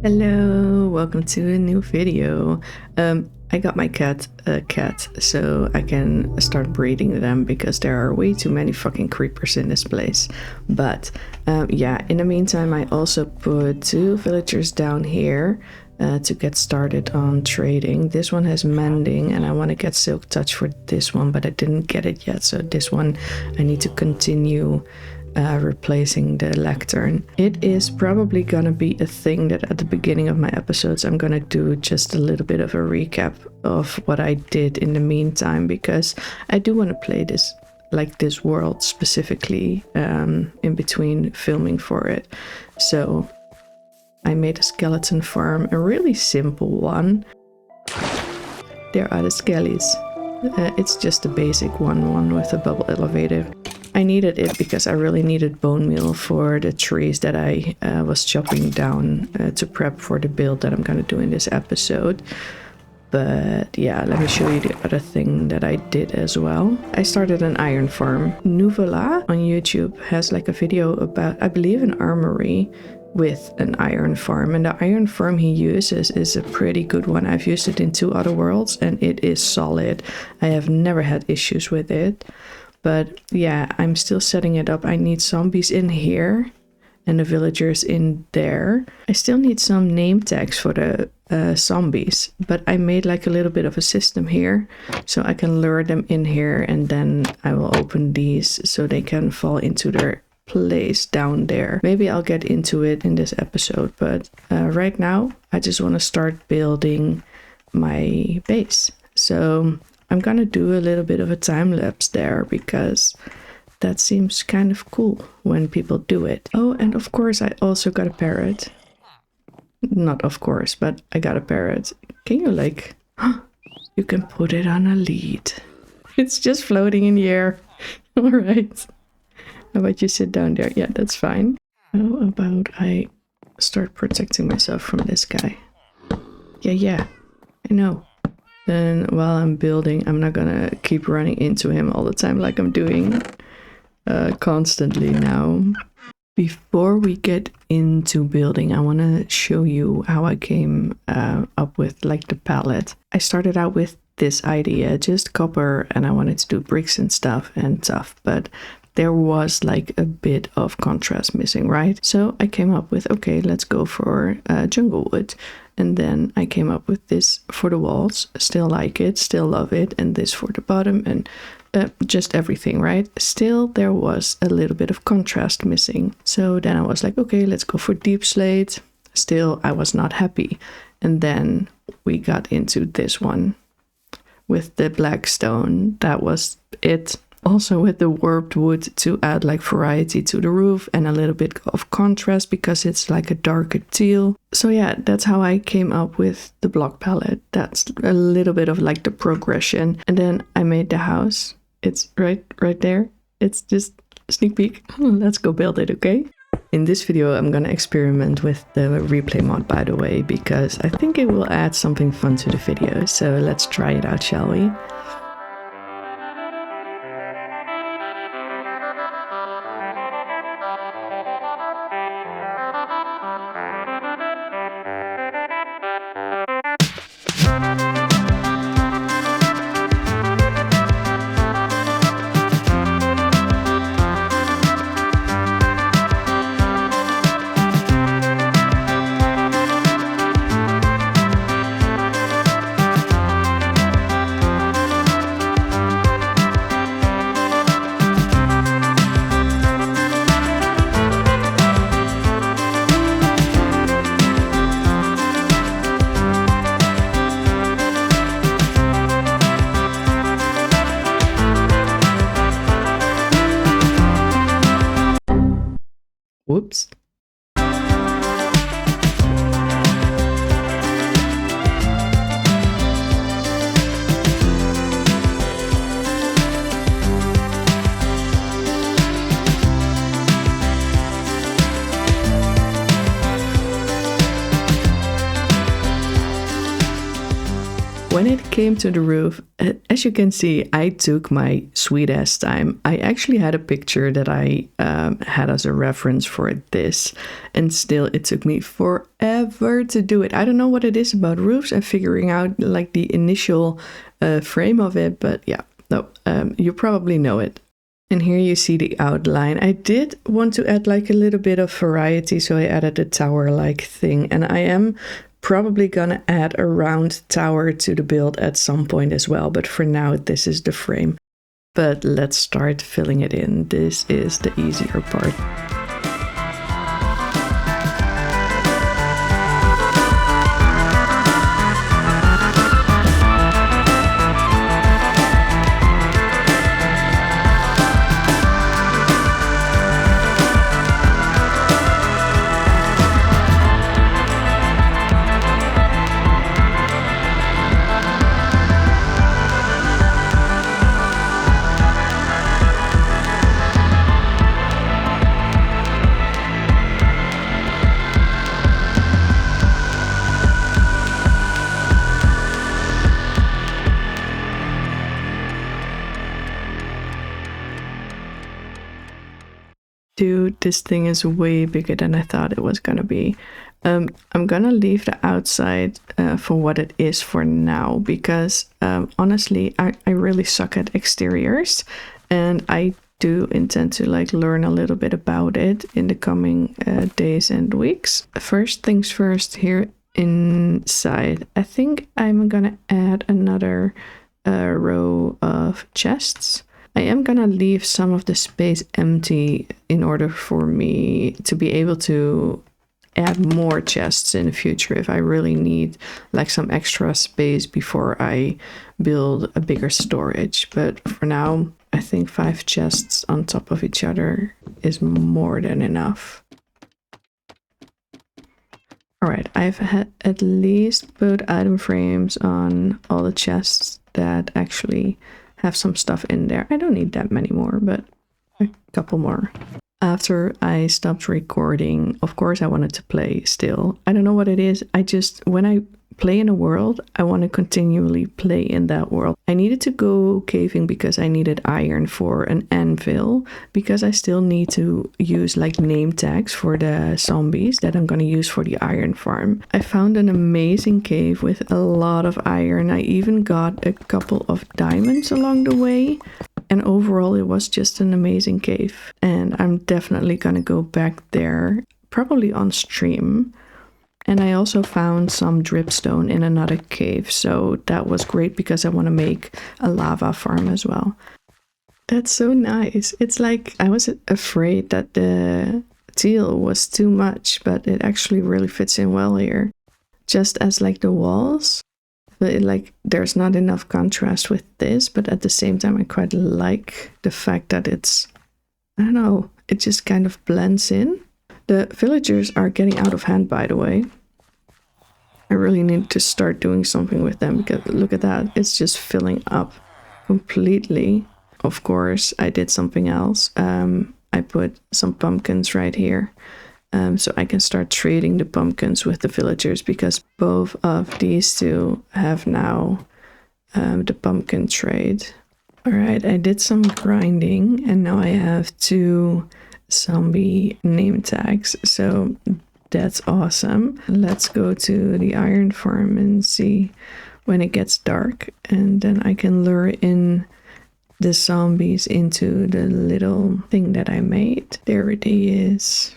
Hello, welcome to a new video. I got my cat a cat so I can start breeding them because there are way too many fucking creepers in this place. But yeah, in the meantime I also put 2 villagers down here to get started on trading. This one has mending and I want to get silk touch for this one, but I didn't get it yet, so this one I need to continue replacing the lectern. It is probably gonna be a thing that at the beginning of my episodes I'm gonna do just a little bit of a recap of what I did in the meantime, because I do want to play this world specifically in between filming for it. So I made a skeleton farm, a really simple one. There are the skellies. It's just a basic one with a bubble elevator. I needed it because I really needed bone meal for the trees that I was chopping down to prep for the build that I'm going to do in this episode. But yeah, let me show you the other thing that I did as well. I started an iron farm. Nuvela on YouTube has like a video about, I believe, an armory with an iron farm, and the iron farm he uses is a pretty good one. I've used it in 2 other worlds and it is solid. I have never had issues with it. But yeah, I'm still setting it up. I need zombies in here and the villagers in there. I still need some name tags for the zombies, but I made like a little bit of a system here so I can lure them in here, and then I will open these so they can fall into their place down there. Maybe I'll get into it in this episode, but right now I just want to start building my base. So I'm gonna do a little bit of a time lapse there because that seems kind of cool when people do it. Oh, and of course I also got a parrot. Not of course, but I got a parrot. Can you like, you can put it on a lead. It's just floating in the air. All right. How about you sit down there? Yeah, that's fine. How about I start protecting myself from this guy? Yeah, I know. Then while I'm building, I'm not gonna keep running into him all the time like I'm doing constantly now. Before we get into building, I want to show you how I came up with like the palette. I started out with this idea, just copper, and I wanted to do bricks and stuff, but there was like a bit of contrast missing, right? So I came up with, okay, let's go for jungle wood. And then I came up with this for the walls. Still like it, still love it. And this for the bottom, and just everything, right? Still, there was a little bit of contrast missing. So then I was like, okay, let's go for deep slate. Still, I was not happy. And then we got into this one with the black stone. That was it. Also with the warped wood to add like variety to the roof and a little bit of contrast because it's like a darker teal. So yeah, that's how I came up with the block palette. That's a little bit of like the progression. And then I made the house. It's right there. It's just a sneak peek. Let's go build it, okay? In this video, I'm gonna experiment with the replay mod, by the way, because I think it will add something fun to the video. So let's try it out, shall we? When it came to the roof, as you can see, I took my sweet ass time. I actually had a picture that I had as a reference for this, and still it took me forever to do it. I don't know what it is about roofs and figuring out like the initial frame of it, but yeah, no, you probably know it. And here you see the outline. I did want to add like a little bit of variety, so I added a tower-like thing, and I am probably gonna add a round tower to the build at some point as well, but for now this is the frame. But let's start filling it in. This is the easier part. Dude, this thing is way bigger than I thought it was gonna be. I'm gonna leave the outside for what it is for now, because honestly, I really suck at exteriors, and I do intend to like learn a little bit about it in the coming days and weeks. First things first, here inside, I think I'm gonna add another row of chests. I am gonna leave some of the space empty in order for me to be able to add more chests in the future if I really need like some extra space before I build a bigger storage. But for now, I think 5 chests on top of each other is more than enough. Alright, I've had at least put item frames on all the chests that actually have some stuff in there. I don't need that many more, but a couple more. After I stopped recording, of course I wanted to play still. I don't know what it is. When I play in a world, I want to continually play in that world. I needed to go caving because I needed iron for an anvil, because I still need to use like name tags for the zombies that I'm going to use for the iron farm. I found an amazing cave with a lot of iron. I even got a couple of diamonds along the way. And overall, it was just an amazing cave. And I'm definitely going to go back there, probably on stream. And I also found some dripstone in another cave, so that was great because I want to make a lava farm as well. That's so nice. It's like I was afraid that the teal was too much, but it actually really fits in well here. Just as like the walls, but there's not enough contrast with this, but at the same time I quite like the fact that it's, I don't know, it just kind of blends in. The villagers are getting out of hand, by the way. I really need to start doing something with them, because look at that. It's just filling up completely. Of course, I did something else. I put some pumpkins right here. So I can start trading the pumpkins with the villagers, because both of these two have now the pumpkin trade. Alright, I did some grinding and now I have 2 zombie name tags, so that's awesome. Let's go to the iron farm and see when it gets dark, and then I can lure in the zombies into the little thing that I made. There it is.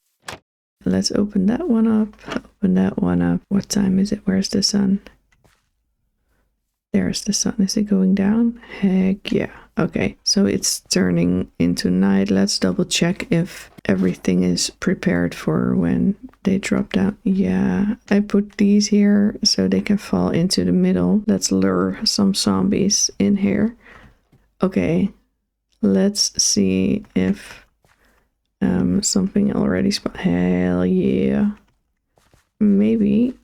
Let's open that one up, open that one up. What time is it? Where's the sun? There's the sun. Is it going down? Heck yeah. Okay, so it's turning into night. Let's double check if everything is prepared for when they drop down. Yeah, I put these here so they can fall into the middle. Let's lure some zombies in here. Okay, let's see if something already hell yeah. Maybe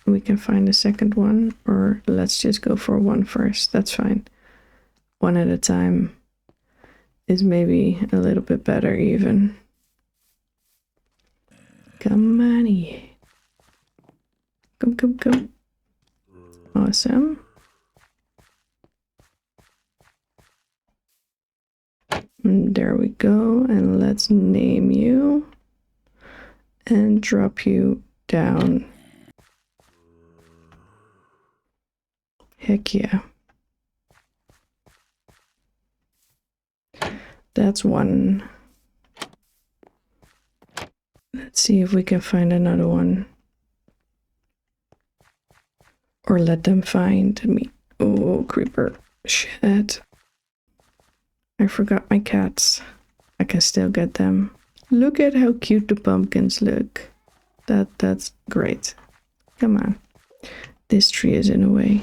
we can find a second one, or let's just go for one first. That's fine. One at a time is maybe a little bit better even. Come on here. Come. Awesome. go and let's name you and drop you down. Heck yeah. That's one. Let's see if we can find another one. Or let them find me. Oh, creeper. Shit. I forgot my cats. I can still get them. Look at how cute the pumpkins look. That's great. Come on. This tree is in the way.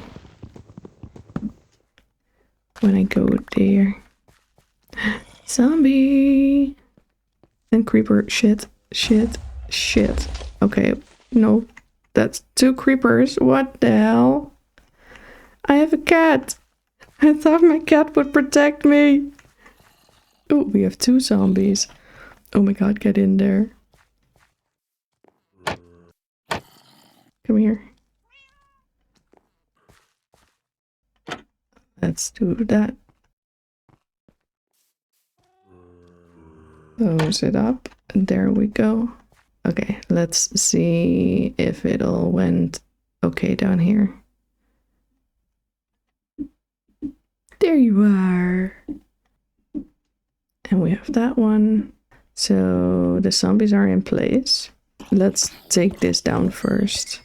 When I go there. Zombie! And creeper. Shit. Shit. Shit. Okay. No. That's 2 creepers. What the hell? I have a cat. I thought my cat would protect me. Oh, we have 2 zombies. Oh my god, get in there. Come here. Let's do that. Close it up. And there we go. Okay, let's see if it all went okay down here. There you are. And we have that one. So the zombies are in place. Let's take this down first.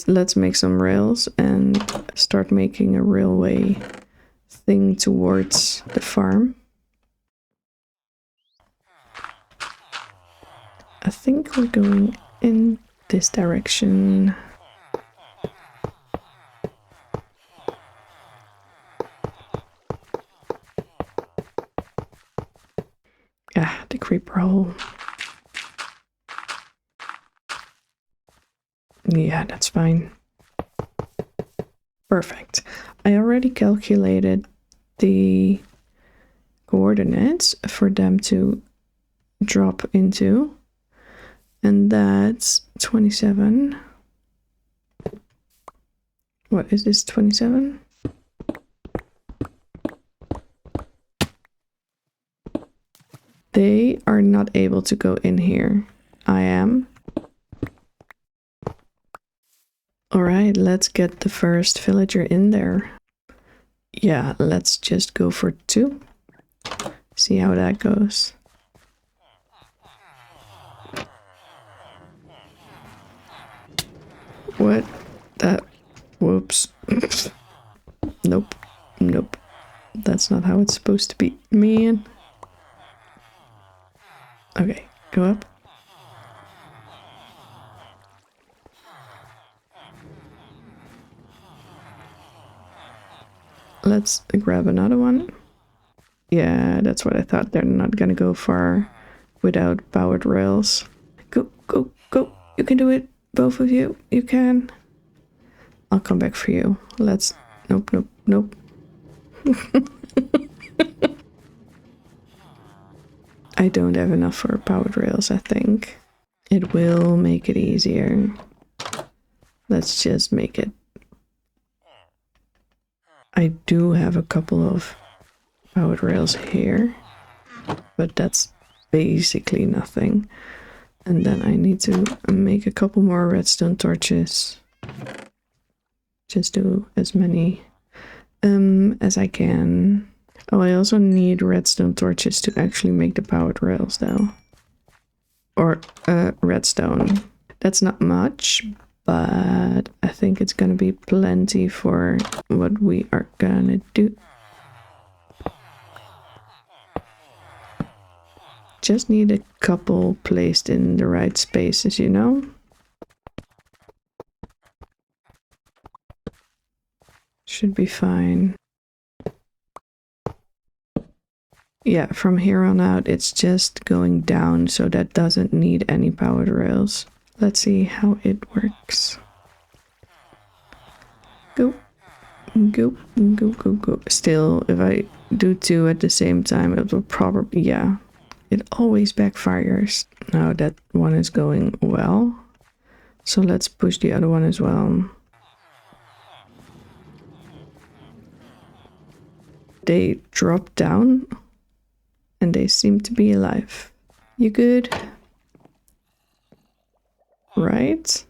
Let's make some rails and start making a railway thing towards the farm. I think we're going in this direction. Ah, the creeper hole. Yeah, that's fine. Perfect. I already calculated the coordinates for them to drop into. And that's 27. What is this, 27? They are not able to go in here. I am. Alright, let's get the first villager in there. Yeah, let's just go for 2. See how that goes. What? That... Whoops. Nope. Nope. That's not how it's supposed to be. Man. Okay, go up. Let's grab another one. Yeah, that's what I thought. They're not gonna go far without powered rails. Go, go, go. You can do it. Both of you. You can. I'll come back for you. Let's... Nope, nope, nope. I don't have enough for powered rails, I think. It will make it easier. Let's just make it. I do have a couple of powered rails here, but that's basically nothing. And then I need to make a couple more redstone torches. Just do as many as I can. Oh, I also need redstone torches to actually make the powered rails though. Or redstone. That's not much, but I think it's gonna be plenty for what we are gonna do. Just need a couple placed in the right spaces, you know? Should be fine. Yeah, from here on out, it's just going down, so that doesn't need any powered rails. Let's see how it works. Go, go, go, go, go. Still, if I do 2 at the same time, it will probably, yeah, it always backfires. Now that one is going well, so let's push the other one as well. They drop down and they seem to be alive. You good? Right?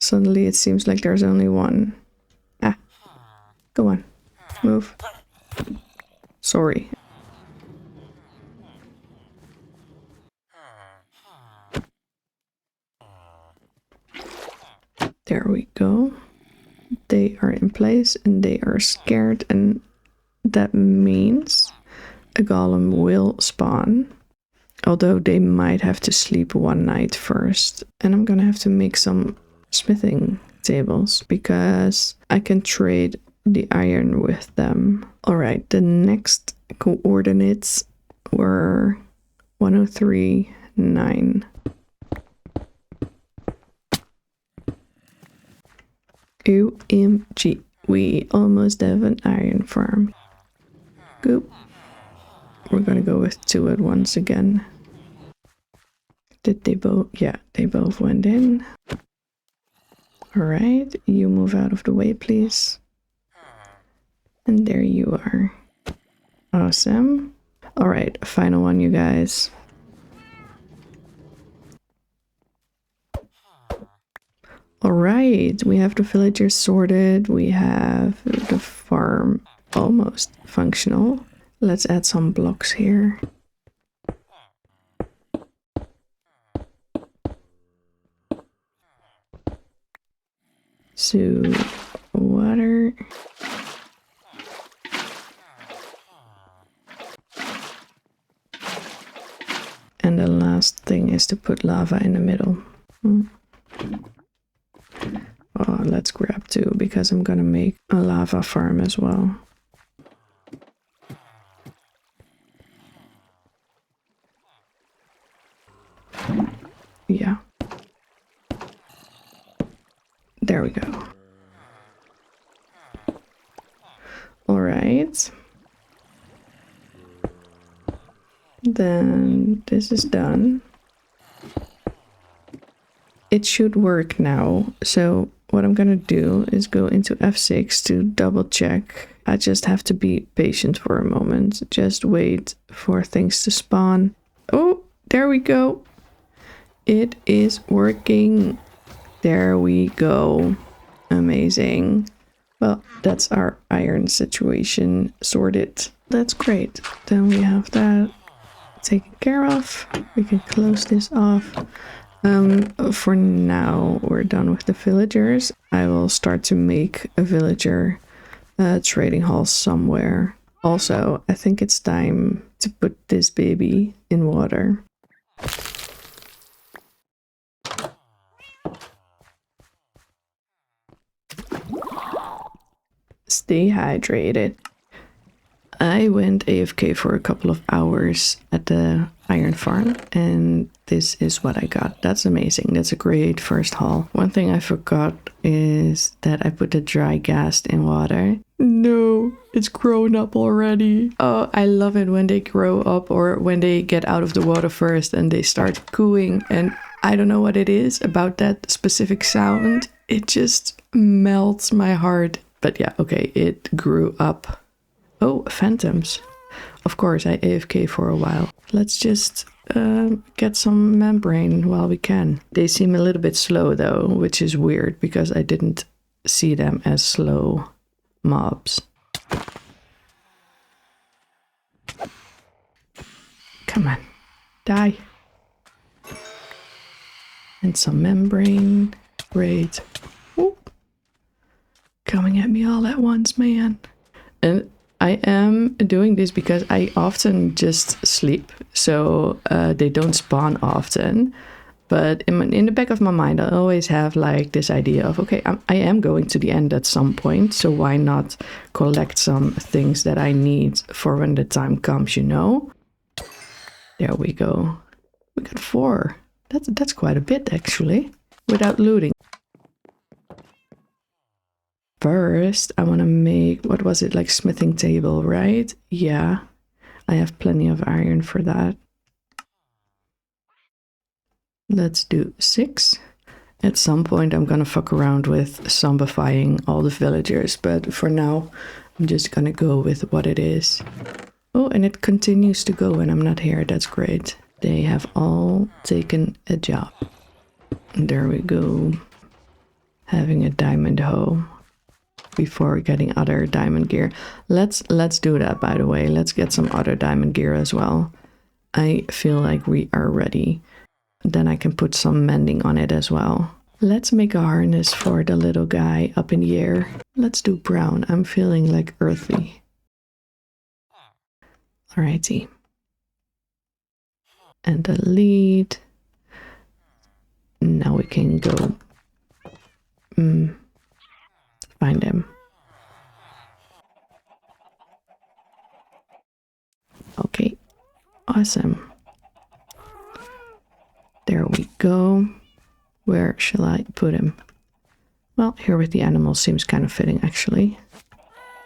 Suddenly it seems like there's only one. Ah, go on, move. Sorry. There we go. They are in place and they are scared, and that means a golem will spawn. Although they might have to sleep one night first. And I'm gonna have to make some smithing tables because I can trade the iron with them. Alright, the next coordinates were 103, 9. OMG, we almost have an iron farm. Goop. We're gonna go with 2 at once again. Did they both? Yeah, they both went in. Alright, you move out of the way, please. And there you are. Awesome. Alright, final one, you guys. Alright, we have the villagers sorted. We have the farm almost functional. Let's add some blocks here. So, water. And the last thing is to put lava in the middle. Oh, let's grab 2 because I'm gonna make a lava farm as well. Yeah. There we go. All right. Then this is done. It should work now. So what I'm gonna do is go into F6 to double check. I just have to be patient for a moment. Just wait for things to spawn. Oh, there we go. It is working. There we go. Amazing. Well, that's our iron situation sorted. That's great. Then we have that taken care of. We can close this off. For now, we're done with the villagers. I will start to make a villager trading hall somewhere. Also, I think it's time to put this baby in water. Stay hydrated. I went AFK for a couple of hours at the iron farm, and this is what I got. That's amazing. That's a great first haul. One thing I forgot is that I put the dry gas in water. No, it's grown up already. Oh, I love it when they grow up or when they get out of the water first and they start cooing. And I don't know what it is about that specific sound. It just melts my heart. But yeah, okay, it grew up. Oh, phantoms. Of course, I AFK for a while. Let's just get some membrane while we can. They seem a little bit slow though, which is weird because I didn't see them as slow mobs. Come on, die. And some membrane. Great. Ooh. Coming at me all at once, man. And I am doing this because I often just sleep, so they don't spawn often. But in the back of my mind, I always have like this idea of, okay, I am going to the end at some point, so why not collect some things that I need for when the time comes, you know? There we go. We got 4. That's quite a bit, actually, without looting. First, I want to make, what was it, like smithing table, right? Yeah, I have plenty of iron for that. Let's do 6. At some point, I'm gonna fuck around with zombifying all the villagers, but for now, I'm just gonna go with what it is. Oh, and it continues to go when I'm not here. That's great. They have all taken a job. There we go. Having a diamond hoe before getting other diamond gear. Let's do that, by the way. Let's get some other diamond gear as well. I feel like we are ready. Then I can put some mending on it as well. Let's make a harness for the little guy up in the air. Let's do brown. I'm feeling like earthy. Alrighty. And the lead. Now we can go find him. Okay, awesome. There we go. Where shall I put him? Well, here with the animals seems kind of fitting, actually.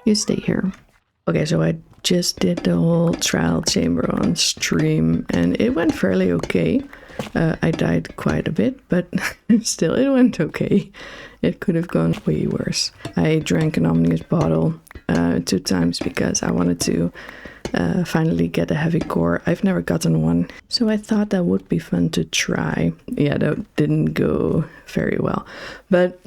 You stay here. Okay, so I just did the whole trial chamber on stream, and it went fairly okay. I died quite a bit, but still, it went okay. It could have gone way worse. I drank an omnibus bottle 2 times because I wanted to finally get a heavy core. I've never gotten one, so I thought that would be fun to try. Yeah, that didn't go very well. But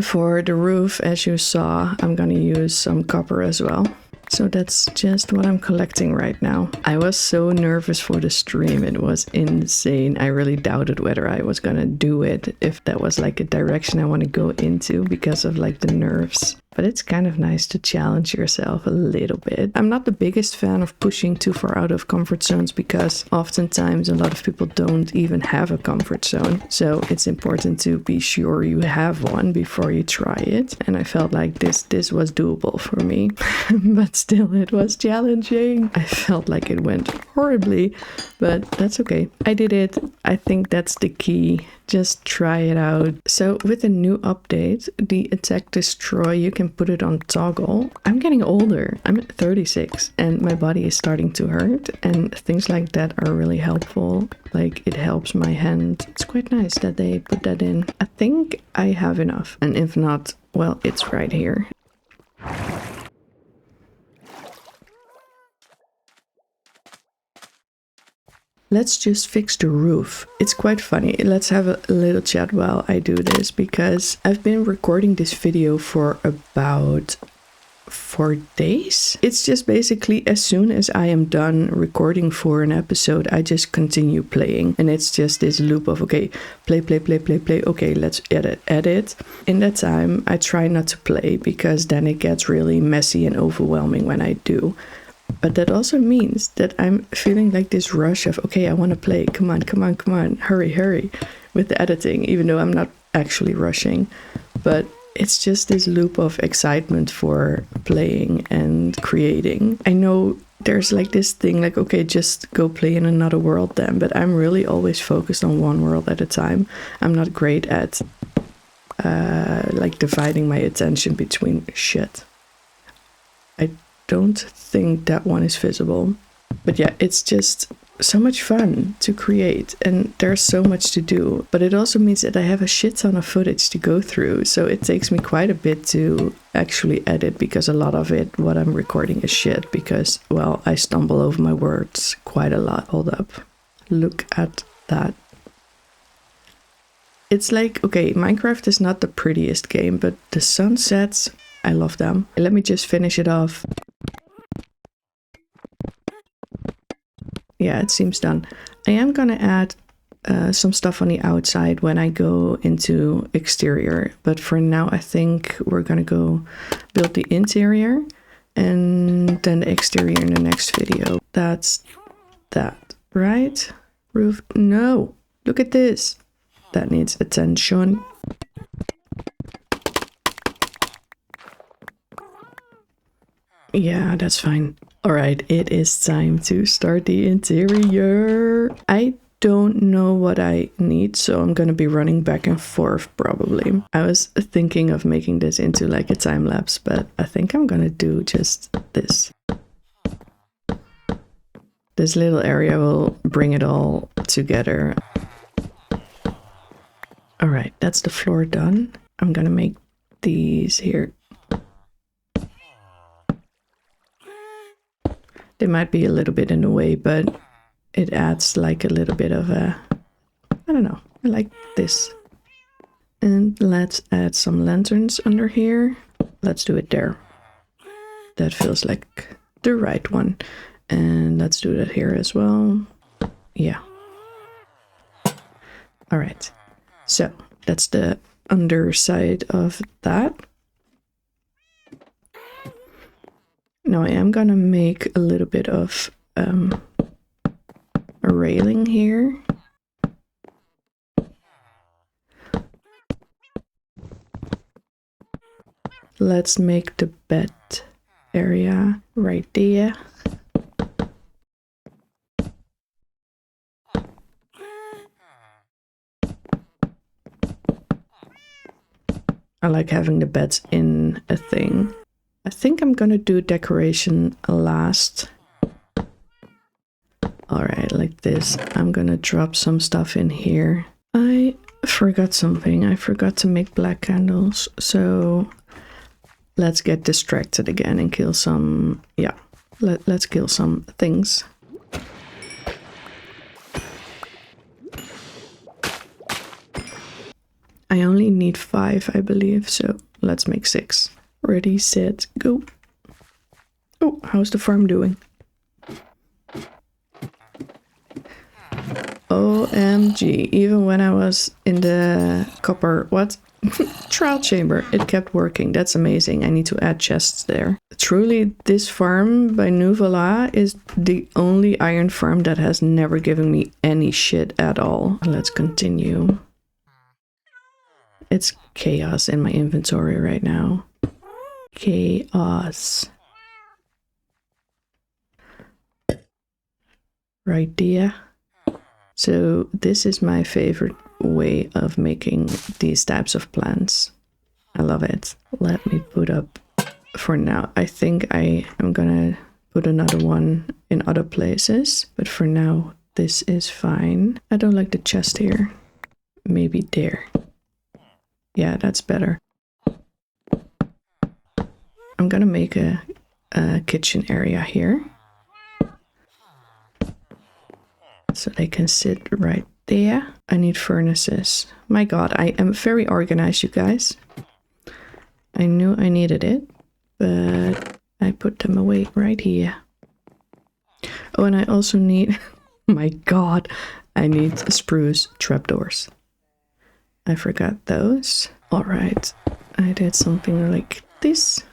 for the roof, as you saw, I'm gonna use some copper as well. So that's just what I'm collecting right now. I was so nervous for the stream, it was insane. I really doubted whether I was gonna do it, if that was like a direction I want to go into because of like the nerves. But it's kind of nice to challenge yourself a little bit. I'm not the biggest fan of pushing too far out of comfort zones because oftentimes a lot of people don't even have a comfort zone. So it's important to be sure you have one before you try it. And I felt like this was doable for me, but still it was challenging. I felt like it went horribly, but that's okay. I did it. I think that's the key. Just try it out. So with a new update, the attack destroy, you can put it on toggle. I'm getting older. I'm at 36 and my body is starting to hurt, and things like that are really helpful. Like it helps my hand. It's quite nice that they put that in. I think I have enough, and if not, well, it's right here. Let's just fix the roof. It's quite funny. Let's have a little chat while I do this, because I've been recording this video for about 4 days. It's just basically as soon as I am done recording for an episode, I just continue playing. And it's just this loop of, okay, play. Okay, let's edit. In that time, I try not to play because then it gets really messy and overwhelming when I do. But that also means that I'm feeling like this rush of, okay, I want to play. Come on. Hurry with the editing, even though I'm not actually rushing. But it's just this loop of excitement for playing and creating. I know there's like this thing like, okay, just go play in another world then. But I'm really always focused on one world at a time. I'm not great at like dividing my attention between shit. I don't think that one is visible, but yeah, it's just so much fun to create and there's so much to do. But it also means that I have a shit ton of footage to go through, so it takes me quite a bit to actually edit, because a lot of it, what I'm recording, is shit because, well, I stumble over my words quite a lot. Hold up, look at that. It's like, okay, Minecraft is not the prettiest game, but the sunsets, I love them. Let me just finish it off. Yeah, it seems done. I am gonna add some stuff on the outside when I go into exterior, but for now I think we're gonna go build the interior and then the exterior in the next video. That's that, right? Roof, no, look at this. That needs attention. Yeah, that's fine. All right, it is time to start the interior. I don't know what I need, so I'm gonna be running back and forth probably. I was thinking of making this into like a time lapse, but I think I'm gonna do just this. This little area will bring it all together. All right, that's the floor done. I'm gonna make these here. They might be a little bit in the way, but it adds like a little bit of a, I don't know, I like this. And let's add some lanterns under here. Let's do it there. That feels like the right one. And let's do that here as well. Yeah. All right. So that's the underside of that. Now I am gonna make a little bit of a railing here. Let's make the bed area right there. I like having the beds in a thing. I think I'm gonna do decoration last. Alright, like this. I'm gonna drop some stuff in here. I forgot something. I forgot to make black candles. So let's get distracted again and kill some... Yeah, let's kill some things. I only need 5, I believe, so let's make 6. Ready, set, go. Oh, how's the farm doing? OMG, even when I was in the copper, trial chamber, it kept working. That's amazing. I need to add chests there. Truly, this farm by Nuvola is the only iron farm that has never given me any shit at all. Let's continue. It's chaos in my inventory right now. Chaos. Right there. So this is my favorite way of making these types of plants. I love it. Let me put up for now. I think I am gonna put another one in other places, but for now this is fine. I don't like the chest here. Maybe there. Yeah, that's better. I'm gonna make a kitchen area here. So they can sit right there. I need furnaces. My god, I am very organized, you guys. I knew I needed it, but I put them away right here. Oh, and I also need... My god, I need spruce trapdoors. I forgot those. Alright, I did something like this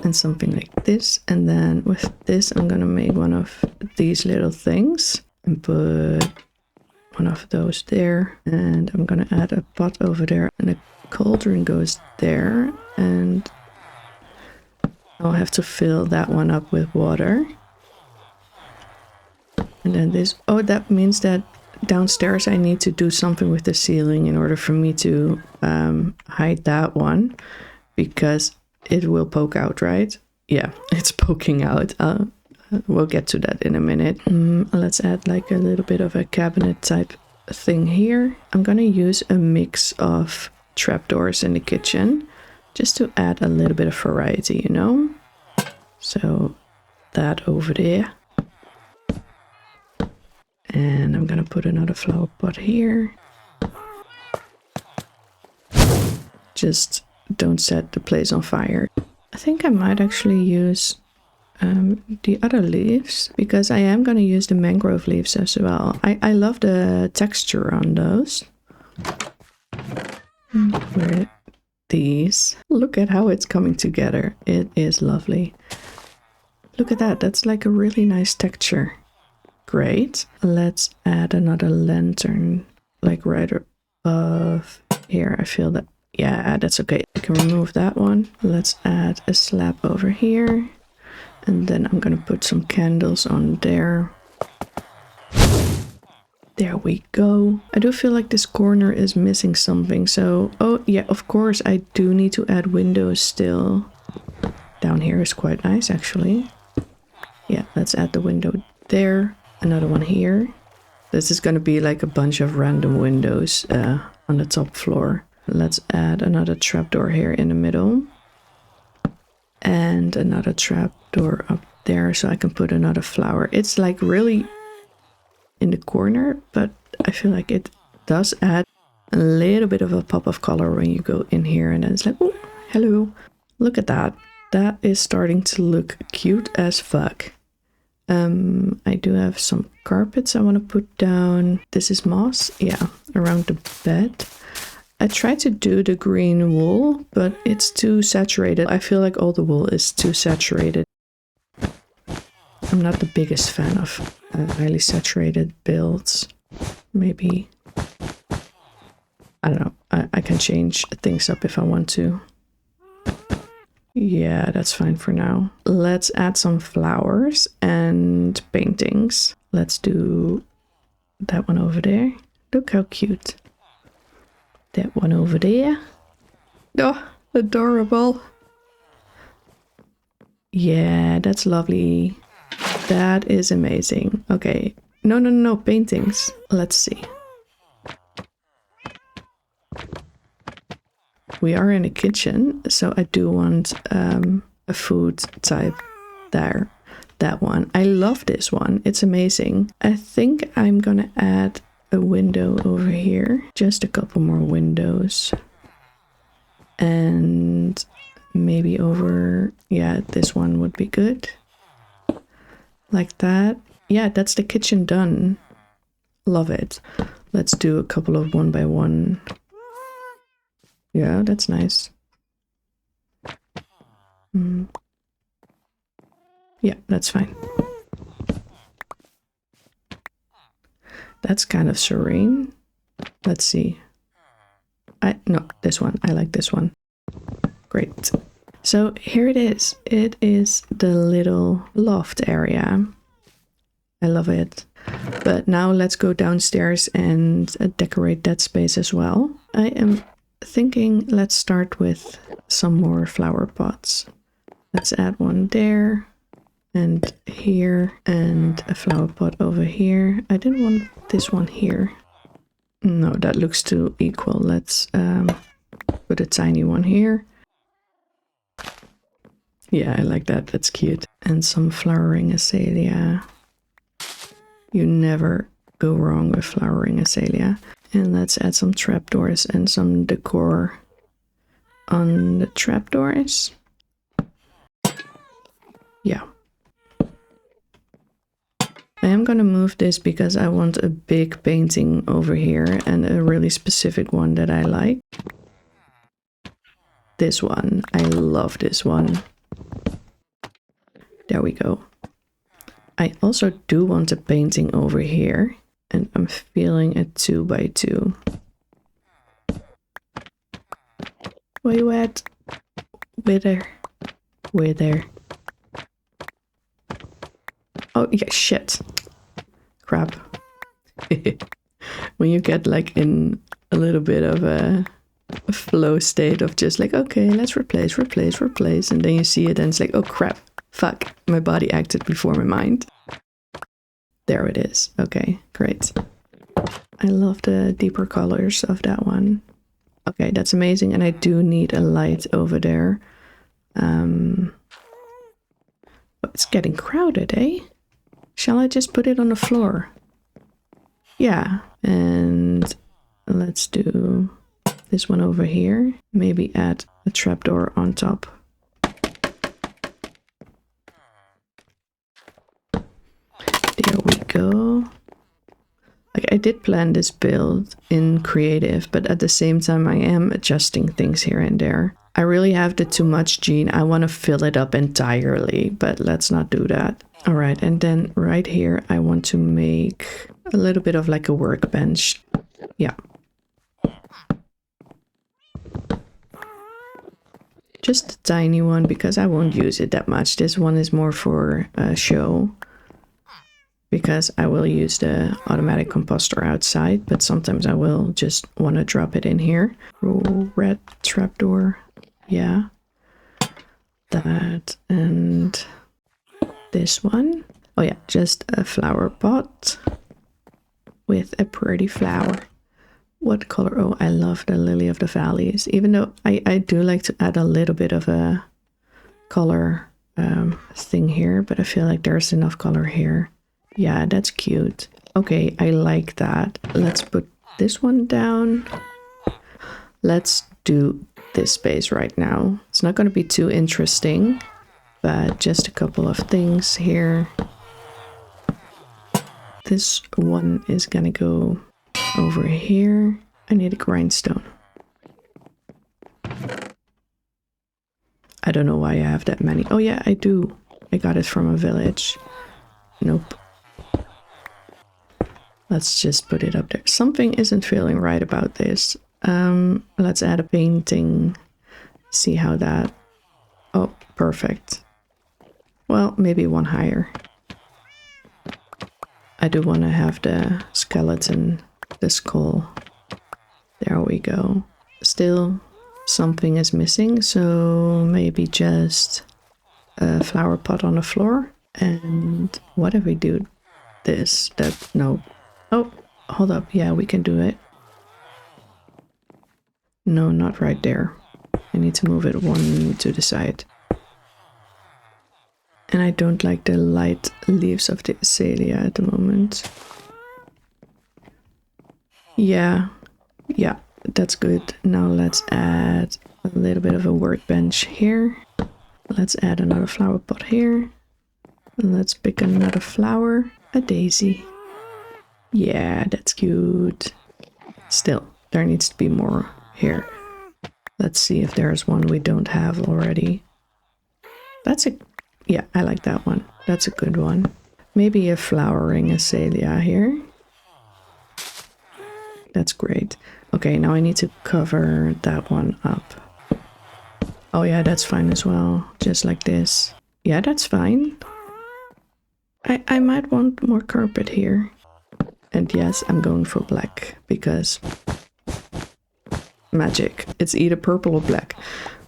and something like this. And then with this, I'm gonna make one of these little things and put one of those there. And I'm gonna add a pot over there and a cauldron goes there. And I'll have to fill that one up with water. And then this, oh, that means that downstairs I need to do something with the ceiling in order for me to hide that one, because it will poke out, right? Yeah, it's poking out. We'll get to that in a minute. Let's add like a little bit of a cabinet type thing here. I'm gonna use a mix of trapdoors in the kitchen just to add a little bit of variety, you know? So that over there. And I'm gonna put another flower pot here. Just don't set the place on fire. I think I might actually use the other leaves, because I am gonna use the mangrove leaves as well. I love the texture on those. Where these. Look at how it's coming together. It is lovely. Look at that. That's like a really nice texture. Great. Let's add another lantern, like right above here. I feel that, yeah, that's okay. I can remove that one. Let's add a slab over here. And then I'm gonna put some candles on there. There we go. I do feel like this corner is missing something. So, oh yeah, of course I do need to add windows still. Down here is quite nice actually. Yeah, let's add the window there. Another one here. This is going to be like a bunch of random windows on the top floor. Let's add another trapdoor here in the middle. And another trapdoor up there so I can put another flower. It's like really in the corner, but I feel like it does add a little bit of a pop of color when you go in here, and then it's like, oh, hello. Look at that. That is starting to look cute as fuck. I do have some carpets I want to put down. This is moss, yeah, around the bed. I tried to do the green wool, but it's too saturated. I feel like all the wool is too saturated. I'm not the biggest fan of highly saturated builds. Maybe, I don't know, I can change things up if I want to. Yeah, that's fine for now. Let's add some flowers and paintings. Let's do that one over there. Look how cute. That one over there. Oh, adorable. Yeah, that's lovely. That is amazing. Okay. No, paintings. Let's see. We are in a kitchen, so I do want a food type there. That one. I love this one. It's amazing. I think I'm gonna add a window over here. Just a couple more windows. And maybe over... yeah, this one would be good. Like that. Yeah, that's the kitchen done. Love it. Let's do a couple of 1 by 1. Yeah, that's nice. Yeah, that's fine. That's kind of serene. Let's see. No, this one. I like this one. Great. So here it is. It is the little loft area. I love it. But now let's go downstairs and decorate that space as well. I am thinking let's start with some more flower pots. Let's add one there and here and a flower pot over here. I didn't want this one here. No, that looks too equal. Let's put a tiny one here. Yeah, I like that. That's cute. And some flowering azalea. You never go wrong with flowering azalea. And let's add some trapdoors and some decor on the trapdoors. Yeah. I am gonna move this because I want a big painting over here and a really specific one that I like. This one. I love this one. There we go. I also do want a painting over here. And I'm feeling a 2 by 2. Where you at? Wither. Wither. Oh, yeah, shit. Crap. When you get like in a little bit of a flow state of just like, okay, let's replace. And then you see it and it's like, oh crap. Fuck. My body acted before my mind. There it is. Okay, great. I love the deeper colors of that one. Okay, that's amazing. And I do need a light over there. But it's getting crowded, eh? Shall I just put it on the floor? Yeah, and let's do this one over here. Maybe add a trapdoor on top. There we go. Like, I did plan this build in creative, but at the same time I am adjusting things here and there. I really have the too much gene. I want to fill it up entirely, but let's not do that. All right, and then right here I want to make a little bit of like a workbench. Yeah. Just a tiny one because I won't use it that much. This one is more for show. Because I will use the automatic composter outside, but sometimes I will just want to drop it in here. Red trapdoor, yeah. That and this one. Oh yeah, just a flower pot with a pretty flower. What color? Oh, I love the lily of the valleys. Even though I do like to add a little bit of a color thing here, but I feel like there's enough color here. Yeah, that's cute. Okay, I like that. Let's put this one down. Let's do this space right now. It's not going to be too interesting, but just a couple of things here. This one is going to go over here. I need a grindstone. I don't know why I have that many. Oh yeah, I do. I got it from a village. Nope. Let's just put it up there. Something isn't feeling right about this. Let's add a painting. See how that... Oh, perfect. Well, maybe one higher. I do want to have the skeleton, the skull. There we go. Still, something is missing, so maybe just a flower pot on the floor. And what if we do this? That, no. Oh, hold up. Yeah, we can do it. No, not right there. I need to move it one to the side. And I don't like the light leaves of the azalea at the moment. Yeah, that's good. Now let's add a little bit of a workbench here. Let's add another flower pot here. Let's pick another flower, a daisy. Yeah, that's cute. Still, there needs to be more here. Let's see if there's one we don't have already. That's a... Yeah, I like that one. That's a good one. Maybe a flowering azalea here. That's great. Okay, now I need to cover that one up. Oh yeah, that's fine as well. Just like this. Yeah, that's fine. I might want more carpet here. And yes, I'm going for black because magic. It's either purple or black.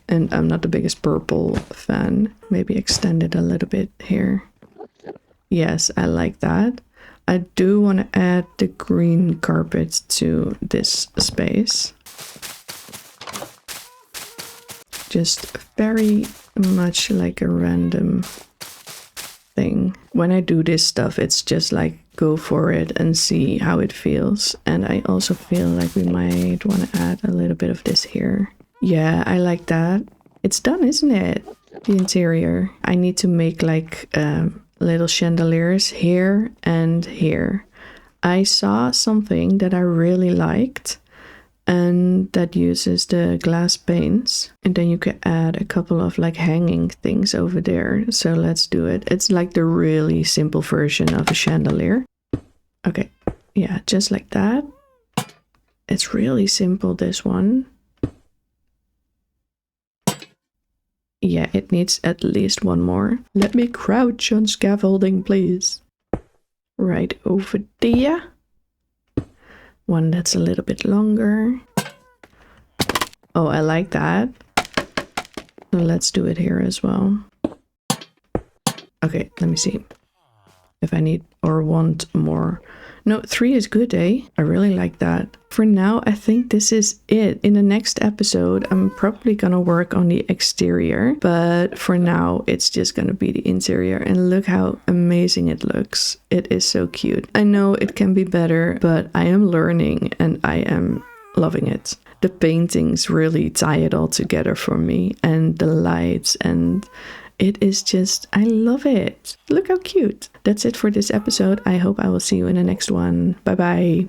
And I'm not the biggest purple fan. Maybe extend it a little bit here. Yes, I like that. I do want to add the green carpet to this space. Just very much like a random thing. When I do this stuff, it's just like go for it and see how it feels. And I also feel like we might want to add a little bit of this here. Yeah, I like that. It's done, isn't it? The interior. I need to make like little chandeliers here and here. I saw something that I really liked and that uses the glass panes. And then you can add a couple of like hanging things over there. So let's do it. It's like the really simple version of a chandelier. Okay, yeah, just like that. It's really simple, this one. Yeah, it needs at least one more. Let me crouch on scaffolding, please. Right over there. One that's a little bit longer. Oh, I like that. Let's do it here as well. Okay, let me see if I need or want more. No, 3 is good, eh? I really like that. For now, I think this is it. In the next episode, I'm probably gonna work on the exterior, but for now, it's just gonna be the interior. And look how amazing it looks. It is so cute. I know it can be better, but I am learning and I am loving it. The paintings really tie it all together for me, and the lights, and it is just, I love it. Look how cute. That's it for this episode. I hope I will see you in the next one. Bye bye.